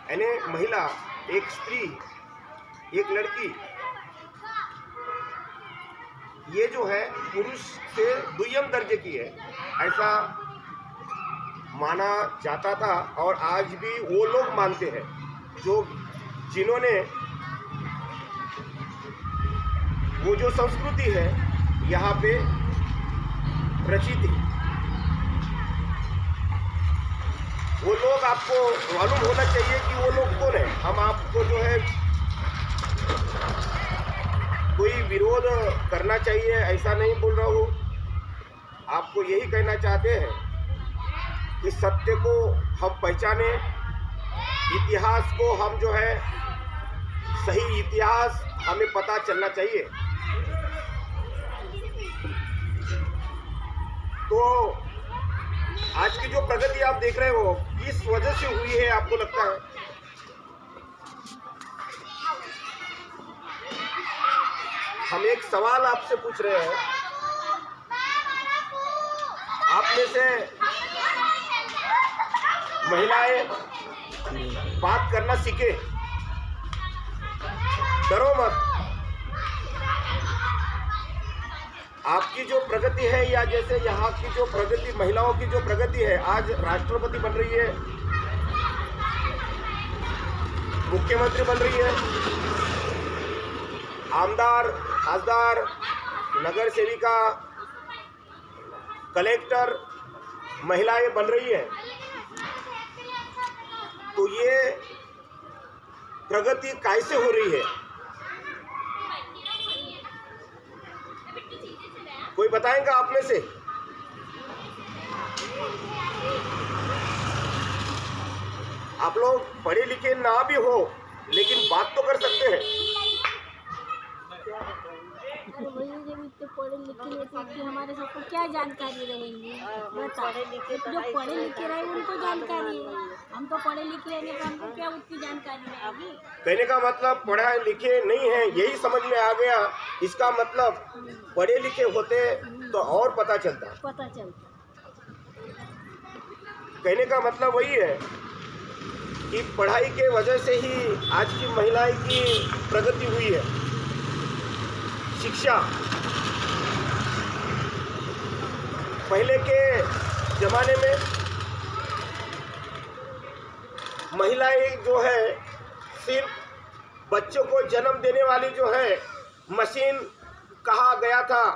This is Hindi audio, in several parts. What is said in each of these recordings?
यानी महिला, एक स्त्री, एक लड़की, ये जो है पुरुष से दुय्यम दर्जे की है, ऐसा माना जाता था। और आज भी वो लोग मानते हैं जिन्होंने वो जो संस्कृति है यहाँ पे रची थी। वो लोग आपको मालूम होना चाहिए कि वो लोग कौन है। हम आपको जो है कोई विरोध करना चाहिए ऐसा नहीं बोल रहा हूँ, आपको यही कहना चाहते हैं कि सत्य को हम पहचाने, इतिहास को हम जो है सही इतिहास हमें पता चलना चाहिए। तो आज की जो प्रगति आप देख रहे हो किस वजह से हुई है आपको लगता है? हम एक सवाल आपसे पूछ रहे हैं, आप में से महिलाएं बात करना सीखे, डरो मत। आपकी जो प्रगति है या जैसे यहाँ की जो प्रगति, महिलाओं की जो प्रगति है, आज राष्ट्रपति बन रही है, मुख्यमंत्री बन रही है, आमदार, खासदार, नगर सेविका, कलेक्टर महिलाएं बन रही है। तो ये प्रगति कैसे हो रही है? कोई बताएगा आप में से? आप लोग पढ़े लिखे ना भी हो लेकिन बात तो कर सकते हैं। पढ़े लिखे नहीं कि हमारे सबको क्या जानकारी रहेंगी? जो पढ़े लिखे रहे उनको जानकारी है, हम तो पढ़े लिखे रहेंगे तो हमको क्या उतनी जानकारी रहेगी? कहने का मतलब पढ़े लिखे नहीं है, यही समझ में आ गया। इसका मतलब पढ़े लिखे होते तो और पता चलता। कहने का मतलब वही है कि पढ़ाई के वजह से ही आज की महिलाएं की प्रगति हुई है। शिक्षा, पहले के जमाने में महिलाएं जो है सिर्फ बच्चों को जन्म देने वाली जो है मशीन कहा गया था।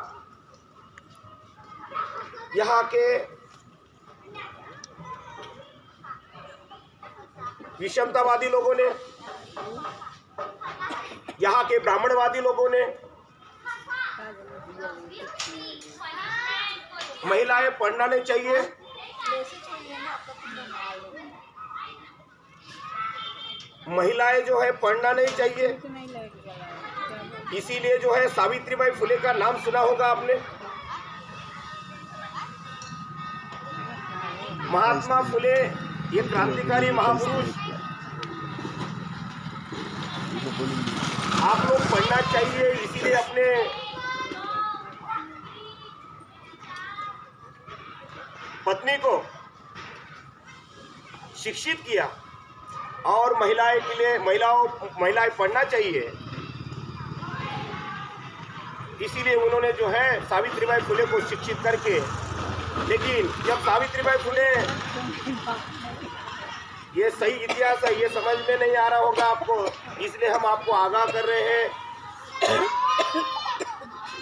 यहाँ के विषमतावादी लोगों ने, यहाँ के ब्राह्मणवादी लोगों ने महिलाएं पढ़ना नहीं चाहिए, महिलाएं जो है पढ़ना नहीं चाहिए, इसीलिए जो है सावित्रीबाई फुले का नाम सुना होगा आपने। महात्मा फुले ये क्रांतिकारी महापुरुष, आप लोग पढ़ना चाहिए, इसीलिए अपने पत्नी को शिक्षित किया और महिलाएं के लिए महिलाएं पढ़ना चाहिए, इसीलिए उन्होंने जो है सावित्रीबाई फुले को शिक्षित करके। लेकिन जब सावित्रीबाई फुले, ये सही इतिहास है, ये समझ में नहीं आ रहा होगा आपको, इसलिए हम आपको आगाह कर रहे हैं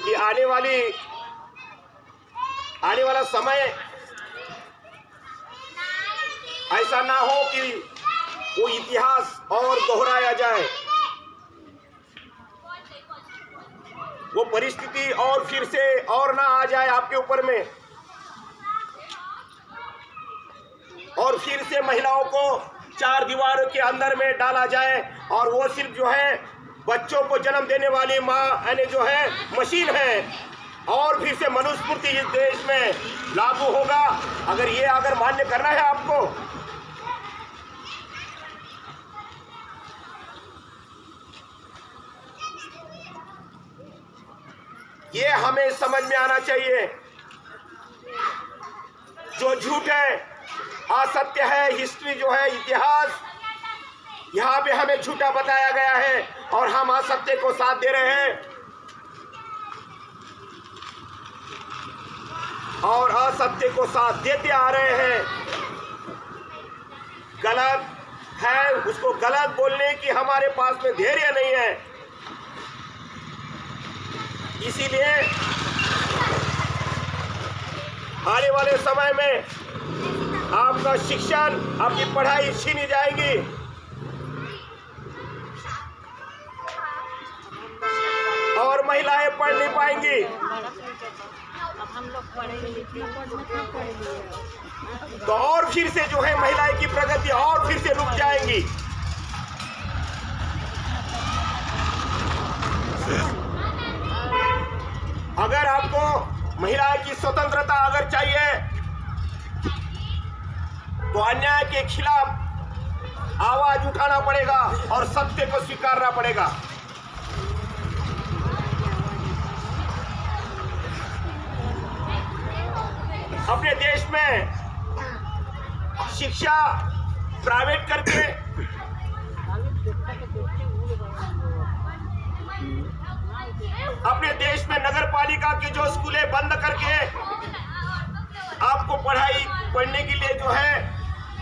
कि आने वाला समय ऐसा ना हो कि वो इतिहास और दोहराया जाए, वो परिस्थिति और फिर से और ना आ जाए आपके ऊपर में, और फिर से महिलाओं को चार दीवारों के अंदर में डाला जाए और वो सिर्फ जो है बच्चों को जन्म देने वाली माँ यानी जो है मशीन है, और फिर से मनुस्मृति इस देश में लागू होगा। अगर मान्य करना है आपको, ये हमें समझ में आना चाहिए। जो झूठ है, असत्य है, हिस्ट्री जो है, इतिहास यहाँ पे हमें झूठा बताया गया है और हम असत्य को साथ दे रहे हैं और असत्य को साथ देते आ रहे हैं। गलत है उसको गलत बोलने की हमारे पास में धैर्य नहीं है। इसीलिए आने वाले समय में आपका शिक्षण, आपकी पढ़ाई छीनी जाएगी। और महिलाएं पढ़ नहीं पाएंगी। हम लोग पढ़े लिखे तो और फिर से जो है महिलाएं की प्रगति और फिर से रुक जाएंगी। अगर आपको महिलाएं की स्वतंत्रता अगर चाहिए तो अन्याय के खिलाफ आवाज उठाना पड़ेगा और सत्य को स्वीकारना पड़ेगा। अपने देश में शिक्षा प्राइवेट करके अपने देश में नगर पालिका के जो स्कूलें बंद करके आपको पढ़ने के लिए जो है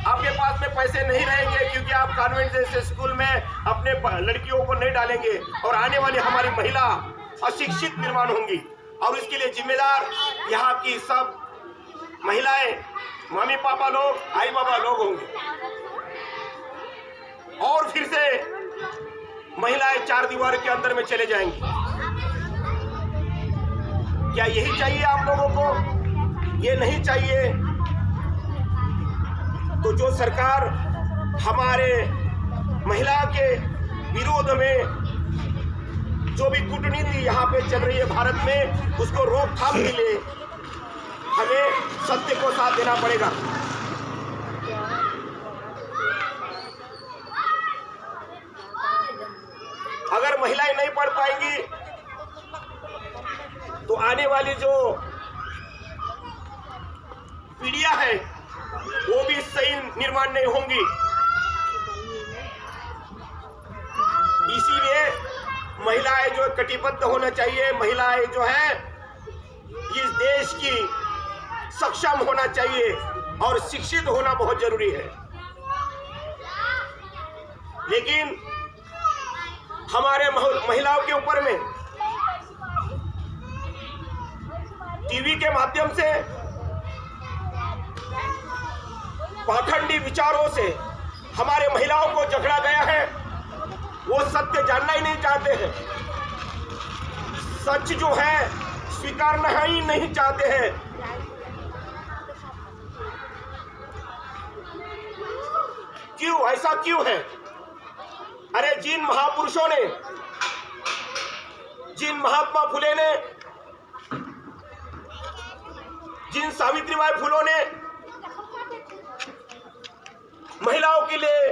आपके पास में पैसे नहीं रहेंगे, क्योंकि आप कॉन्वेंट जैसे स्कूल में अपने लड़कियों को नहीं डालेंगे और आने वाली हमारी महिला अशिक्षित निर्माण होंगी। और इसके लिए जिम्मेदार यहाँ की सब महिलाएं, मम्मी पापा लोग, आई बाबा लोग होंगे। और फिर से महिलाएं चार दीवार के अंदर में चले जाएंगी। क्या यही चाहिए आप लोगों को? ये नहीं चाहिए। तो जो सरकार हमारे महिला के विरोध में जो भी कूटनीति यहाँ पे चल रही है भारत में, उसको रोकथाम के लिए हमें सत्य को साथ देना पड़ेगा। अगर महिलाएं नहीं पढ़ पाएंगी तो आने वाली जो पीढ़ियां है वो भी सही निर्माण नहीं होंगी। इसीलिए महिलाएं जो कटिबद्ध होना चाहिए, महिलाएं जो है इस देश की सक्षम होना चाहिए और शिक्षित होना बहुत जरूरी है। लेकिन हमारे महिलाओं के ऊपर में टीवी के माध्यम से पाखंडी विचारों से हमारे महिलाओं को जकड़ा गया है। वो सत्य जानना ही नहीं चाहते हैं, सच जो है स्वीकारना ही नहीं चाहते हैं। क्यों? ऐसा क्यों है? अरे जिन महापुरुषों ने, जिन महात्मा फुले ने, जिन सावित्रीबाई फुले ने महिलाओं के लिए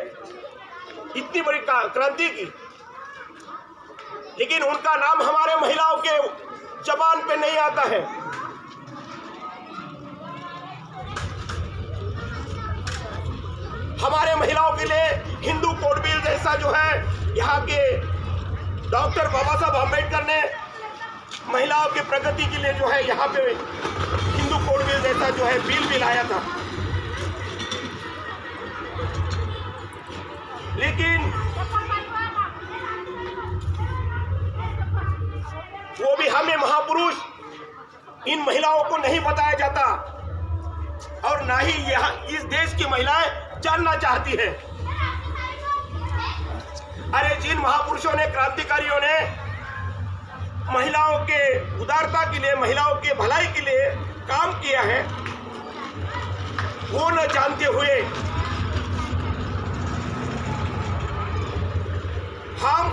इतनी बड़ी क्रांति की, लेकिन उनका नाम हमारे महिलाओं के जबान पे नहीं आता है। हमारे महिलाओं के लिए हिंदू कोड बिल जैसा जो है यहाँ के डॉक्टर बाबा साहब अम्बेडकर ने महिलाओं के प्रगति के लिए जो है यहाँ पे हिंदू कोड बिल जैसा जो है बिल भी लाया था। लेकिन वो भी हमें महापुरुष इन महिलाओं को नहीं बताया जाता और ना ही यहाँ इस देश की महिलाएं जानना चाहती है। अरे जिन महापुरुषों ने, क्रांतिकारियों ने महिलाओं के उदारता के लिए, महिलाओं के भलाई के लिए काम किया है, वो न जानते हुए हम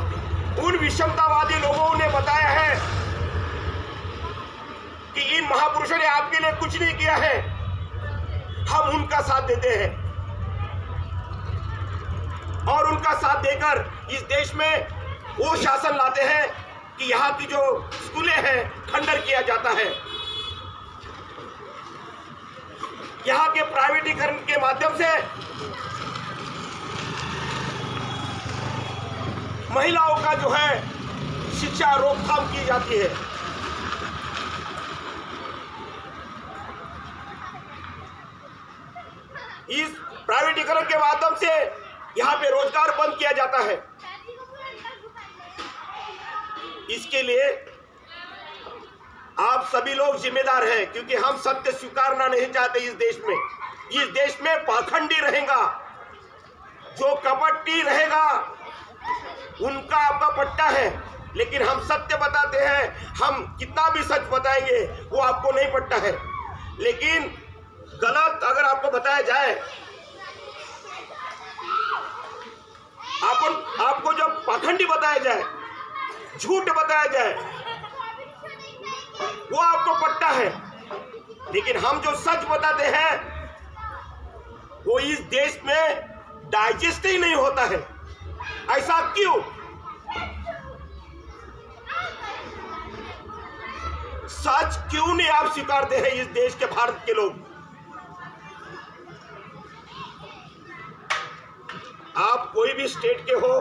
उन विषमतावादी लोगों ने बताया है कि इन महापुरुषों ने आपके लिए कुछ नहीं किया है, हम उनका साथ देते हैं और उनका साथ देकर इस देश में वो शासन लाते हैं कि यहाँ की जो स्कूलें हैं खंडन किया जाता है। यहाँ के प्राइवेटीकरण के माध्यम से महिलाओं का जो है शिक्षा रोकथाम की जाती है। इस प्राइवेटीकरण के माध्यम से यहाँ पे रोजगार बंद किया जाता है। इसके लिए आप सभी लोग जिम्मेदार हैं, क्योंकि हम सत्य स्वीकारना नहीं चाहते। इस देश में पाखंडी रहेगा, जो कपटी रहेगा उनका आपका पट्टा है, लेकिन हम सत्य बताते हैं। हम कितना भी सच बताएंगे वो आपको नहीं पट्टा है, लेकिन गलत अगर आपको बताया जाए, आपको जब पाखंडी बताया जाए, झूठ बताया जाए, वो आपको पट्टा है। लेकिन हम जो सच बताते हैं वो इस देश में डाइजेस्ट ही नहीं होता है। ऐसा क्यों? सच क्यों नहीं आप स्वीकारते हैं इस देश के, भारत के लोग? आप कोई भी स्टेट के हो,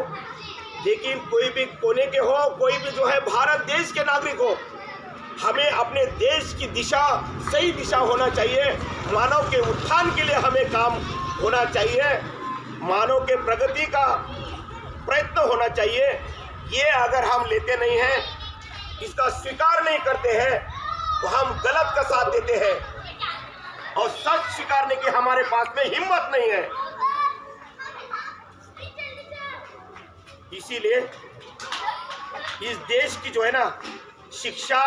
लेकिन कोई भी कोने के हो, कोई भी जो है भारत देश के नागरिक हो, हमें अपने देश की दिशा सही दिशा होना चाहिए। मानव के उत्थान के लिए हमें काम होना चाहिए, मानव के प्रगति का प्रयत्न होना चाहिए। ये अगर हम लेते नहीं हैं, इसका स्वीकार नहीं करते हैं, तो हम गलत का साथ देते हैं, और सच स्वीकारने की हमारे पास में हिम्मत नहीं है। इसीलिए इस देश की जो है ना शिक्षा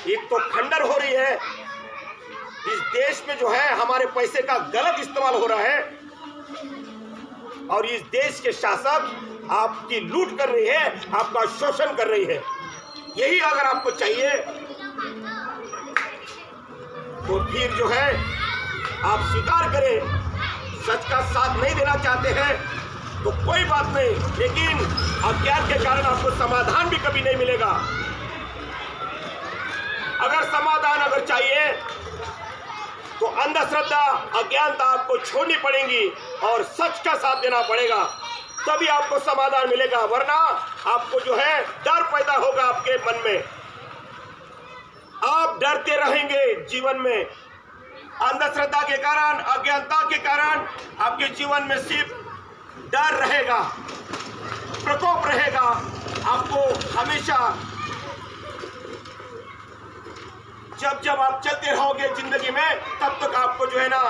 एक तो खंडर हो रही है। इस देश में जो है हमारे पैसे का गलत इस्तेमाल हो रहा है, और इस देश के शासक आपकी लूट कर रही है, आपका शोषण कर रही है। यही अगर आपको चाहिए तो फिर जो है आप स्वीकार करें। सच का साथ नहीं देना चाहते हैं तो कोई बात नहीं, लेकिन अज्ञान के कारण आपको समाधान भी कभी नहीं मिलेगा। अगर समाधान चाहिए तो अंधश्रद्धा, अज्ञानता आपको छोड़नी पड़ेगी और सच का साथ देना पड़ेगा, तभी आपको समाधान मिलेगा। वरना आपको जो है डर पैदा होगा आपके मन में, आप डरते रहेंगे जीवन में। अंधश्रद्धा के कारण, अज्ञानता के कारण आपके जीवन में सिर्फ डर रहेगा, प्रकोप रहेगा। आपको हमेशा जब आप चलते रहोगे जिंदगी में, तब तक आपको जो है ना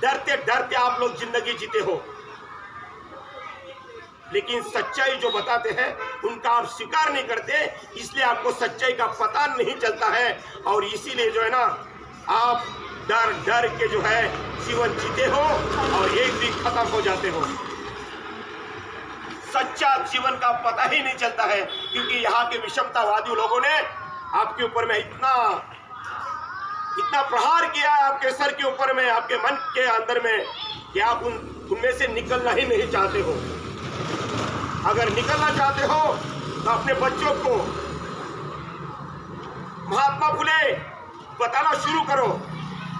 डरते डरते आप लोग जिंदगी जीते हो। लेकिन सच्चाई जो बताते हैं उनका आप स्वीकार नहीं करते, इसलिए आपको सच्चाई का पता नहीं चलता है, और इसीलिए जो है ना आप डर डर के जो है जीवन जीते हो और एक दिन खत्म हो जाते हो। सच्चा जीवन का पता ही नहीं चलता है, क्योंकि यहाँ के विषमतावादी लोगों ने आपके ऊपर में इतना प्रहार किया है, आपके सर के ऊपर में, आपके मन के अंदर में, कि आप उनमें से निकलना ही नहीं चाहते हो। अगर निकलना चाहते हो तो अपने बच्चों को महात्मा फुले बताना शुरू करो।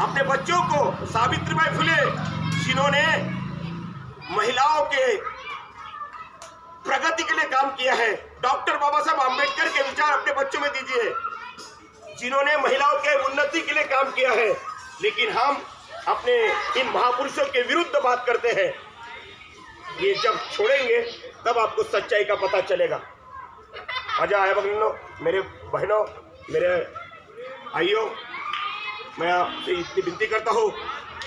अपने बच्चों को सावित्रीबाई फुले, जिन्होंने महिलाओं के प्रगति के लिए काम किया है, डॉक्टर बाबा साहब आम्बेडकर के विचार अपने बच्चों में दीजिए, जिन्होंने महिलाओं के उन्नति के लिए काम किया है। लेकिन हम अपने इन महापुरुषों के विरुद्ध बात करते हैं। ये जब छोड़ेंगे तब आपको सच्चाई का पता चलेगा। मजा आया बहनों, मेरे बहनों, मेरे भाइयों, मैं आपसे इतनी विनती करता हूँ